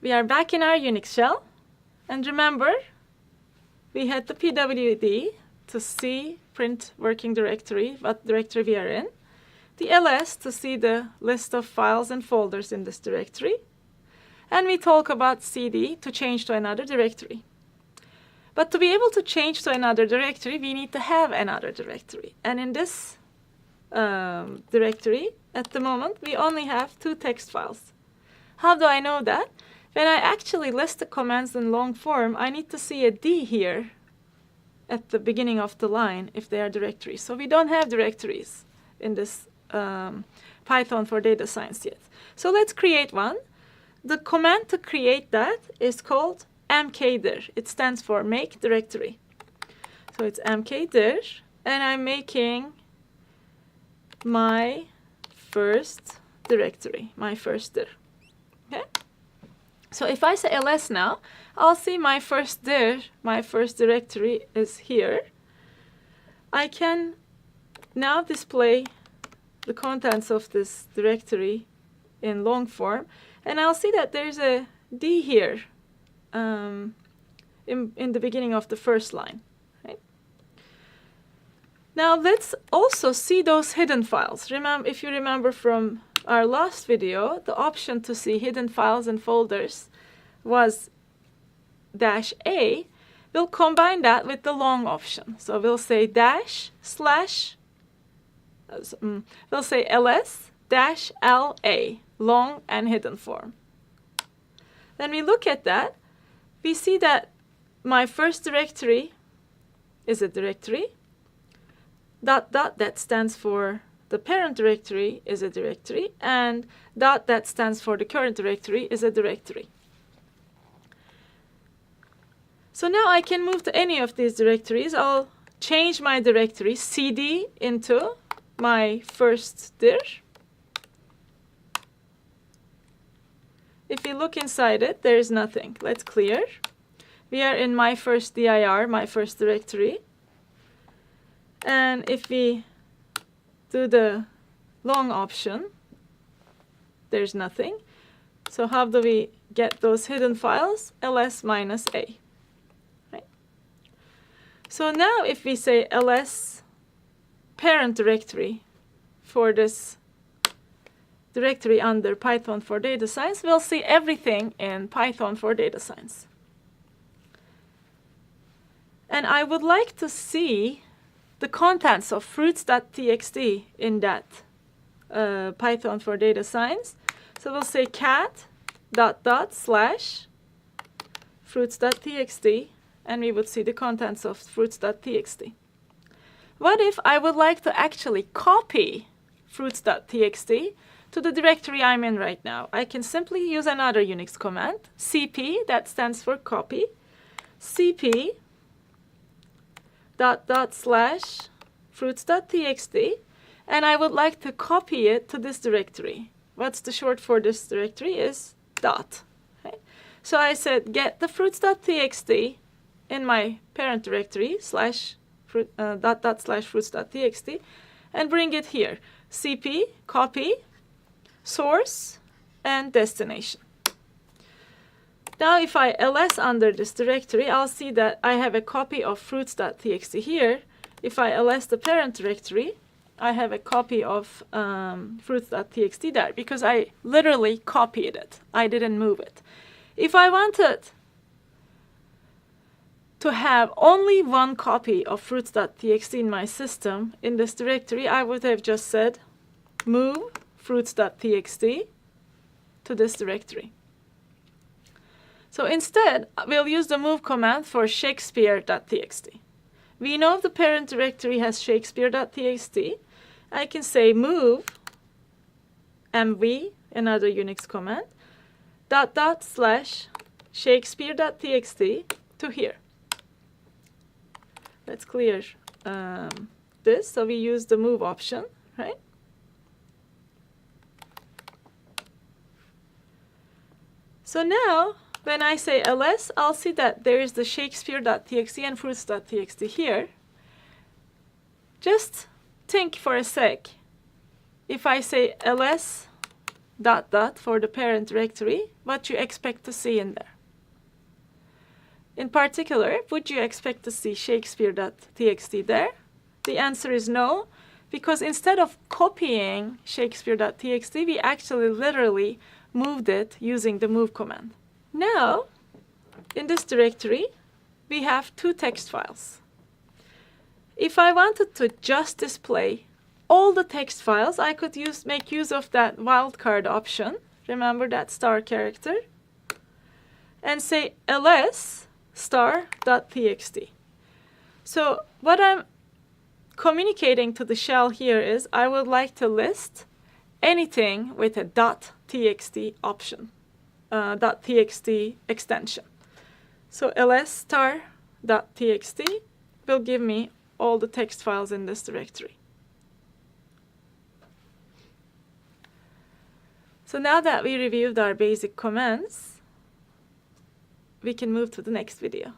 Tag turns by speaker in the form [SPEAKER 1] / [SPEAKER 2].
[SPEAKER 1] we are back in our Unix shell. And remember, we had the pwd to see print working directory, what directory we are in. The ls to see the list of files and folders in this directory. And we talk about cd to change to another directory. But to be able to change to another directory, we need to have another directory. And in this directory, at the moment, we only have 2 text files. How do I know that? When I actually list the commands in long form, I need to see a D here at the beginning of the line if they are directories. So we don't have directories in this Python for data science yet. So let's create one. The command to create that is called mkdir. It stands for make directory. So it's mkdir, and I'm making my first directory, my first dir. Okay? So if I say ls now, I'll see my first dir, my first directory is here. I can now display the contents of this directory in long form, and I'll see that there's a D here in the beginning of the first line. Right? Now let's also see those hidden files. If you remember from our last video, the option to see hidden files and folders was -A. We'll combine that with the long option. So we'll say we'll say ls-la, long and hidden form. When we look at that, we see that my first directory is a directory. ... that stands for the parent directory is a directory, and ... that stands for the current directory is a directory. So now I can move to any of these directories. I'll change my directory cd into my first dir. If we look inside it, there is nothing. Let's clear. We are in my first dir, my first directory. And if we do the long option, there's nothing. So how do we get those hidden files? ls-a. Right? So now if we say ls parent directory for this directory under Python for data science, we'll see everything in Python for data science. And I would like to see the contents of fruits.txt in that Python for data science. So we'll say cat ... fruits.txt, and we would see the contents of fruits.txt. What if I would like to actually copy fruits.txt to the directory I'm in right now? I can simply use another Unix command, cp, that stands for copy, cp ... fruits.txt, and I would like to copy it to this directory. What's the short for this directory is dot. Okay? So I said get the fruits.txt in my parent directory /fruits.txt and bring it here. cp, copy, source, and destination. Now if I ls under this directory, I'll see that I have a copy of fruits.txt here. If I ls the parent directory, I have a copy of fruits.txt there because I literally copied it. I didn't move it. If I wanted to have only one copy of fruits.txt in my system in this directory, I would have just said move fruits.txt to this directory. So instead, we'll use the move command for shakespeare.txt. We know the parent directory has shakespeare.txt. I can say move mv, another Unix command, / shakespeare.txt to here. Let's clear this. So we use the move option, right? So now, when I say ls, I'll see that there is the shakespeare.txt and fruits.txt here. Just think for a sec. If I say ls dot dot for the parent directory, what you expect to see in there. In particular, would you expect to see Shakespeare.txt there? The answer is no, because instead of copying Shakespeare.txt, we actually literally moved it using the move command. Now, in this directory, we have 2 text files. If I wanted to just display all the text files, I could make use of that wildcard option. Remember that star character? And say ls star.txt. So what I'm communicating to the shell here is I would like to list anything with a .txt option, .txt extension. So ls star.txt will give me all the text files in this directory. So now that we reviewed our basic commands, we can move to the next video.